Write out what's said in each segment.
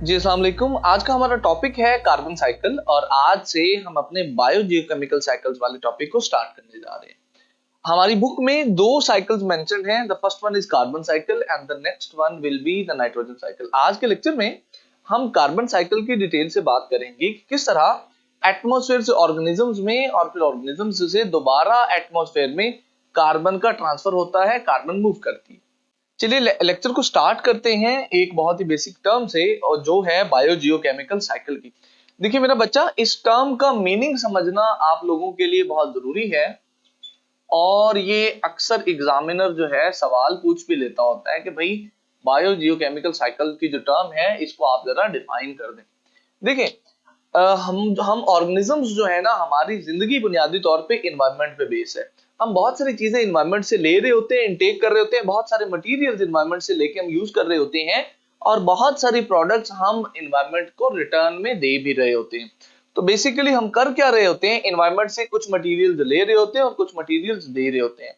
जी अस्सलाम वालेकुम। आज का हमारा टॉपिक है कार्बन साइकिल और आज से हम अपने बायोजियोकेमिकल साइकिल्स वाले टॉपिक को स्टार्ट करने जा रहे हैं। हमारी बुक में दो साइकिल्स मेंशन्ड हैं। The first one is carbon cycle and the next one will be the nitrogen cycle. आज के लेक्चर में हम कार्बन साइकिल की डिटेल से बात करेंगे कि किस तरह एटमॉस्फेयर से ऑर्गेनिजम्स में और फिर ऑर्गेनिजम्स से दोबारा एटमॉस्फेयर में कार्बन का ट्रांसफर होता है, कार्बन मूव करती है। चलिए लेक्चर को स्टार्ट करते हैं एक बहुत ही बेसिक टर्म से, और जो है बायोजियोकेमिकल साइकिल की। देखिए मेरा बच्चा, इस टर्म का मीनिंग समझना आप लोगों के लिए बहुत जरूरी है और ये अक्सर एग्जामिनर जो है सवाल पूछ भी लेता होता है कि भाई बायोजियोकेमिकल साइकिल की जो टर्म है इसको आप जरा डिफाइन कर दें। देखिए हम ऑर्गेनिजम्स जो है ना, हमारी जिंदगी बुनियादी तौर पे इन्वायरमेंट पे बेस है। हम बहुत सारी चीजें इन्वायरमेंट से ले रहे होते हैं, इनटेक कर रहे होते हैं, बहुत सारे मटेरियल्स इन्वायरमेंट से लेके हम यूज कर रहे होते हैं और बहुत सारी प्रोडक्ट्स हम इन्वायरमेंट को रिटर्न में दे भी रहे होते हैं। तो बेसिकली हम कर क्या रहे होते हैं, इन्वायरमेंट से कुछ मटेरियल्स ले रहे होते हैं और कुछ मटेरियल्स दे रहे होते हैं।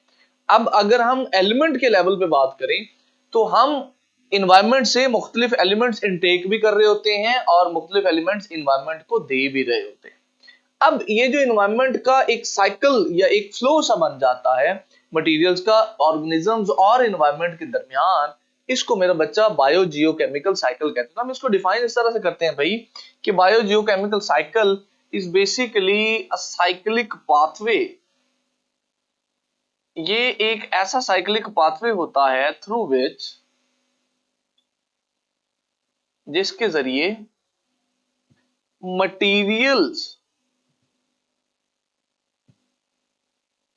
अब अगर हम एलिमेंट के लेवल पे बात करें तो हम इन्वायरमेंट से मुख्तलिफ एलिमेंट्स इनटेक भी कर रहे होते हैं और मुख्तलिफ एलिमेंट्स इन्वायरमेंट को दे भी रहे होते हैं। अब ये जो इन्वायरमेंट का एक साइकिल या एक फ्लो सा बन जाता है मटेरियल्स का ऑर्गेनिजम्स और इन्वायरमेंट के दरमियान, इसको मेरा बच्चा बायोजियोकेमिकल साइकिल कहते हैं। हम इसको डिफाइन इस तरह से करते हैं भाई कि biogeochemical cycle is basically a cyclic pathway. ये एक ऐसा साइक्लिक पाथवे होता है थ्रू विच, जिसके जरिए मटेरियल्स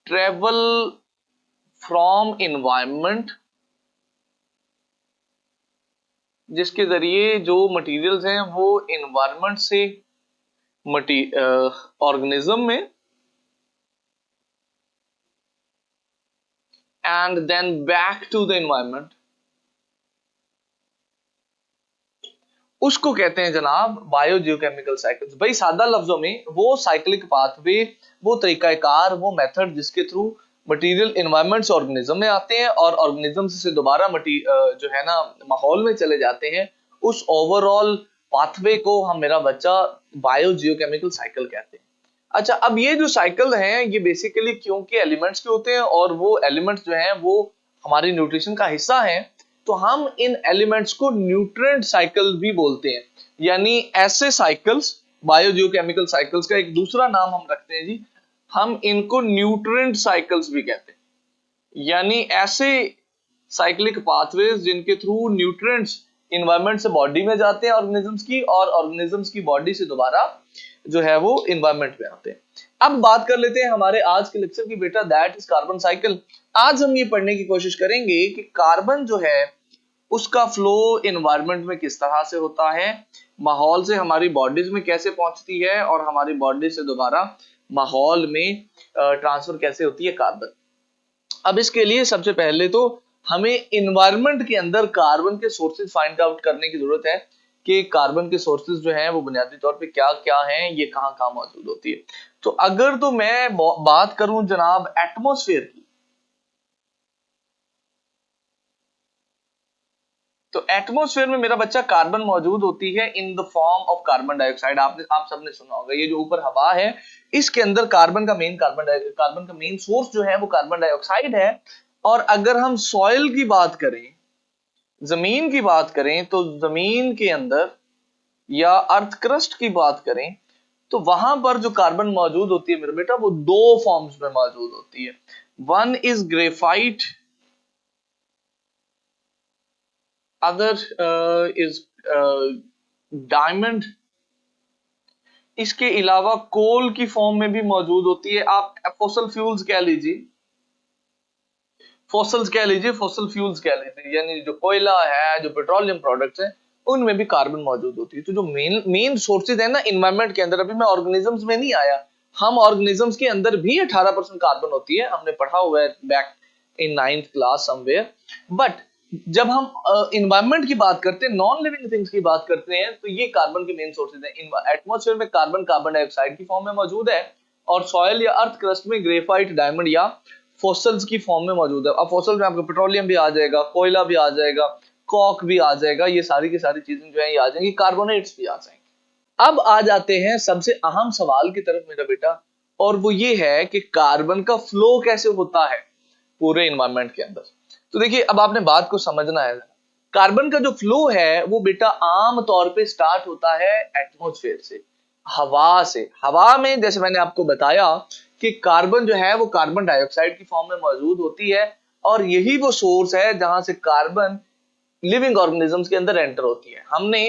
ट्रेवल फ्रॉम इन्वायरमेंट, जिसके जरिए जो मटेरियल्स हैं वो इन्वायरमेंट से ऑर्गेनिज्म में and then back to the environment, उसको कहते हैं जनाब बायोजियोकेमिकल साइकिल्स। भाई सादा लफ्जों में वो साइक्लिक पाथवे, वो तरीकाकार, वो मेथड जिसके थ्रू मटेरियल इन्वायरमेंट से ऑर्गेनिज्म में आते हैं और ऑर्गेनिज्म से दोबारा जो है ना माहौल में चले जाते हैं, उस ओवरऑल पाथवे को हम मेरा बच्चा बायोजियोकेमिकल साइकिल कहते हैं। अच्छा, अब ये जो साइकिल हैं ये बेसिकली क्योंकि एलिमेंट्स के होते हैं और वो एलिमेंट्स जो हैं वो हमारी न्यूट्रिशन का हिस्सा हैं, तो हम इन एलिमेंट्स को न्यूट्रिएंट साइकिल भी बोलते हैं। यानी ऐसे साइकिल्स, बायोजियोकेमिकल साइकिल्स का एक दूसरा नाम हम रखते हैं जी, हम इनको न्यूट्रिएंट साइकिल्स भी कहते हैं। यानी ऐसे साइक्लिक पाथवेज जिनके थ्रू न्यूट्रिएंट्स इन्वायरमेंट से बॉडी में जाते हैं ऑर्गेनिजम्स की, और ऑर्गेनिजम्स की बॉडी से दोबारा जो है वो इन्वायरमेंट में आते हैं। अब बात कर लेते हैं हमारे आज के लेक्चर की बेटा, दैट इज कार्बन साइकिल। आज हम ये पढ़ने की कोशिश करेंगे कि कार्बन जो है उसका फ्लो इन्वायरमेंट में किस तरह से होता है, माहौल से हमारी बॉडीज में कैसे पहुंचती है और हमारी बॉडी से दोबारा माहौल में ट्रांसफर कैसे होती है कार्बन। अब इसके लिए सबसे पहले तो हमें इन्वायरमेंट के अंदर कार्बन के सोर्सेज फाइंड आउट करने की जरूरत है कि कार्बन के सोर्सेज जो हैं वो बुनियादी तौर पे क्या क्या हैं, ये कहाँ कहाँ मौजूद होती है। तो अगर तो मैं बात करूं जनाब एटमॉस्फेयर की, तो एटमॉस्फेयर में मेरा बच्चा कार्बन मौजूद होती है in the form of carbon dioxide. आप सबने सुना होगा, ये जो ऊपर हवा है इसके अंदर कार्बन का मेन सोर्स जो है वो कार्बन डाइऑक्साइड है। और अगर हम सॉइल की बात करें, जमीन की बात करें, तो जमीन के अंदर या अर्थ क्रस्ट की बात करें तो वहां पर जो कार्बन मौजूद होती है मेरा बेटा वो दो फॉर्म्स में मौजूद होती है। One is graphite, other is diamond. इसके अलावा कोल की फॉर्म में भी मौजूद होती है। आप फॉसल फ्यूल्स कह लीजिए, फॉसल फ्यूल्स कह लीजिए, यानी जो कोयला है, जो पेट्रोलियम प्रोडक्ट्स हैं, उनमें भी कार्बन मौजूद होती है। तो जो मेन सोर्सेज है ना इन्वायरमेंट के अंदर, अभी मैं ऑर्गेनिजम्स में नहीं आया, हम ऑर्गेनिजम्स के अंदर भी 18% कार्बन होती है, हमने पढ़ा हुआ है back in 9th class somewhere. But जब हम इन्वायरमेंट की बात करते हैं, नॉन लिविंग थिंग्स की बात करते हैं, तो ये कार्बन के मेन सोर्सेज हैं। एटमॉस्फेयर में कार्बन डाइऑक्साइड की फॉर्म में मौजूद है और सॉइल या अर्थ क्रस्ट में ग्रेफाइट, डायमंड या फॉसल्स की फॉर्म में मौजूद है। अब फॉसल्स में आपका पेट्रोलियम भी आ जाएगा, कोयला भी आ जाएगा, कॉक भी आ जाएगा, ये सारी की सारी चीजें जो है ये आ जाएंगी, कार्बोनेट्स भी आ जाएंगे। अब आ जाते हैं सबसे अहम सवाल की तरफ मेरा बेटा, और वो ये है कि कार्बन का फ्लो कैसे होता है पूरे इन्वायरमेंट के अंदर। तो देखिए, अब आपने बात को समझना है। कार्बन का जो फ्लो है वो बेटा आम तौर पे स्टार्ट होता है एटमॉस्फेयर से, हवा से। हवा में जैसे मैंने आपको बताया कि कार्बन जो है वो कार्बन डाइऑक्साइड की फॉर्म में मौजूद होती है, और यही वो सोर्स है जहां से कार्बन लिविंग ऑर्गेनिजम्स के अंदर एंटर होती है। हमने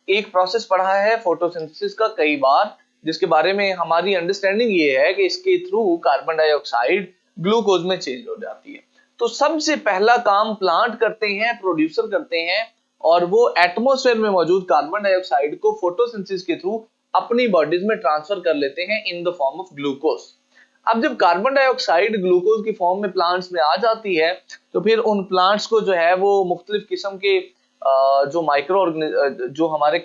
एक प्रोसेस पढ़ा है फोटोसिंथेसिस का कई बार, जिसके बारे में हमारी अंडरस्टैंडिंग ये है कि इसके थ्रू कार्बन डाइऑक्साइड ग्लूकोज में चेंज हो जाती है। तो सबसे पहला काम प्लांट करते हैं, प्रोड्यूसर करते हैं, और वो एटमॉस्फेयर में मौजूद कार्बन डाइऑक्साइड को फोटोसिंथेसिस के थ्रू अपनी बॉडीज में ट्रांसफर कर लेते हैं in the form of glucose. अब जब कार्बन डाइऑक्साइड ग्लूकोज की फॉर्म में प्लांट्स में आ जाती है, तो फिर उन प्लांट्स को जो है वो मुख्तलिफ किस्म के जो माइक्रो जो हमारे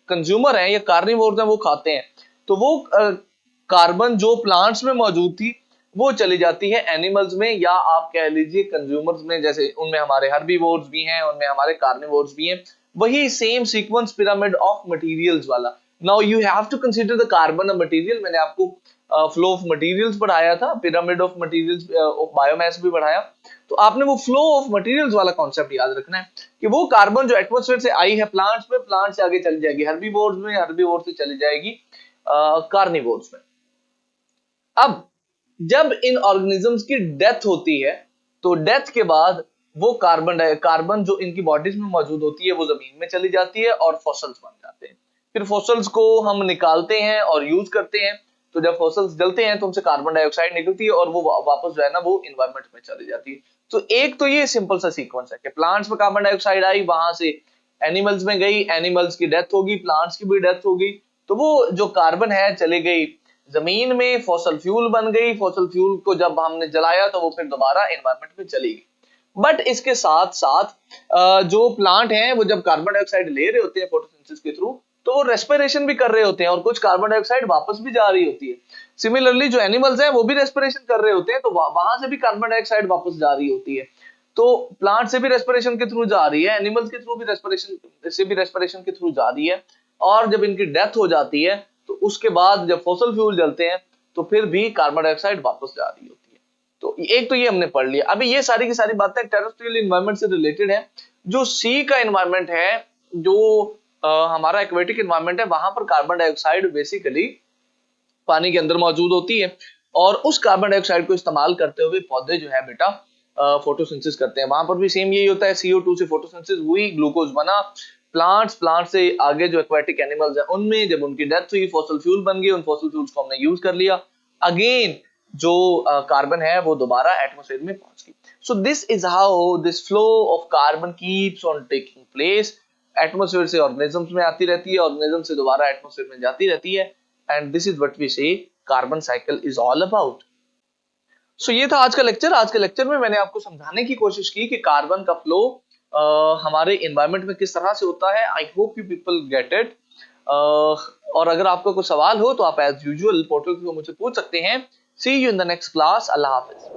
कंज्यूमर हैं या कार्निवोर्स हैं वो खाते हैं। तो वो कार्बन जो प्लांट्स में मौजूद थी वो चली जाती है एनिमल्स में, या आप कह लीजिए कंज्यूमर्स में, जैसे उनमें हमारे हर्बीवोर्स भी हैं, उनमें हमारे कार्निवोर्स भी हैं। वही same sequence pyramid of materials वाला। Now you have to consider the carbon a material. मैंने आपको फ्लो ऑफ मटेरियल्स पढ़ाया था, pyramid of materials of biomass भी पढ़ाया। तो आपने वो फ्लो ऑफ मटेरियल्स वाला कॉन्सेप्ट याद रखना है कि वो कार्बन जो एटमॉस्फेयर से आई है प्लांट्स में, प्लांट से आगे चली जाएगी हर्बीवोर्स में, हर्बीवोर से चली जाएगी कार्निवोर्स में। अब जब इन ऑर्गेनिजम्स की डेथ होती है, तो डेथ के बाद वो कार्बन जो इनकी बॉडीज में मौजूद होती है वो जमीन में चली जाती है और फॉसल्स बन जाते हैं। फिर फॉसल्स को हम निकालते हैं और यूज करते हैं। तो जब फॉसल्स जलते हैं तो उनसे कार्बन डाइऑक्साइड निकलती है और वो वापस जो है ना वो इन्वायरमेंट में चली जाती है। तो एक तो ये सिंपल सा सीक्वेंस है कि प्लांट्स में कार्बन डाइऑक्साइड आई, वहां से एनिमल्स में गई, एनिमल्स की डेथ होगी, प्लांट्स की भी डेथ होगी, तो वो जो कार्बन है चली गई जमीन में, फॉसल फ्यूल बन गई। फॉसल फ्यूल को जब हमने जलाया तो वो फिर दोबारा एनवायरमेंट में चली गई। बट इसके साथ साथ जो प्लांट हैं वो जब कार्बन डाइऑक्साइड ले रहे होते हैं फोटोसिंथेसिस के थ्रू, तो वो रेस्पिरेशन भी कर रहे होते हैं और कुछ कार्बन डाइऑक्साइड वापस भी जा रही होती है। सिमिलरली जो एनिमल्स हैं वो भी रेस्पिरेशन कर रहे होते हैं, तो वहां से भी कार्बन डाइऑक्साइड वापस जा रही होती है। तो प्लांट से भी रेस्पिरेशन के थ्रू जा रही है, एनिमल्स के थ्रू भी रेस्पिरेशन के थ्रू जा रही है। और जब इनकी डेथ हो जाती है तो उसके बाद जब फॉसल फ्यूल जलते हैं तो फिर भी कार्बन डाइऑक्साइड वापस जा रही होती है। तो एक तो ये हमने पढ़ लिया। अभी ये सारी की सारी बातें टेरेस्ट्रियल एनवायरनमेंट से रिलेटेड है। जो सी का एनवायरनमेंट है, जो हमारा एक्वेटिक एनवायरनमेंट है, वहां पर कार्बन डाइऑक्साइड बेसिकली पानी के अंदर मौजूद होती है, और उस कार्बन डाइऑक्साइड को इस्तेमाल करते हुए पौधे जो है बेटा फोटोसिंथेसिस करते हैं। वहां पर भी सेम यही होता है, CO2 से फोटोसिंथेसिस हुई, ग्लूकोज बना। प्लांट से आगे जो एक्वेटिक एनिमल्स हैं उनमें जब उनकी डेथ हुई, फॉसल फ्यूल बन गए, उन फॉसल फ्यूल्स को हमने यूज कर लिया। अगेन जो कार्बन है वो दोबारा एटमॉस्फेयर में पहुंच गई। So this is how this flow of carbon keeps on taking place. Atmosphere से ऑर्गेनिजम्स में आती रहती है, ऑर्गेनिज्म से दोबारा एटमॉस्फेयर में जाती रहती है, and this is what we say carbon cycle is all about. So ये था आज का लेक्चर। आज के लेक्चर में मैंने आपको समझाने की कोशिश की कि कार्बन का फ्लो हमारे एनवायरनमेंट में किस तरह से होता है। I hope you people get it. और अगर आपका कोई सवाल हो तो आप एज यूजुअल पोर्टल पे मुझसे पूछ सकते हैं। See you in the next class. Allah Hafiz.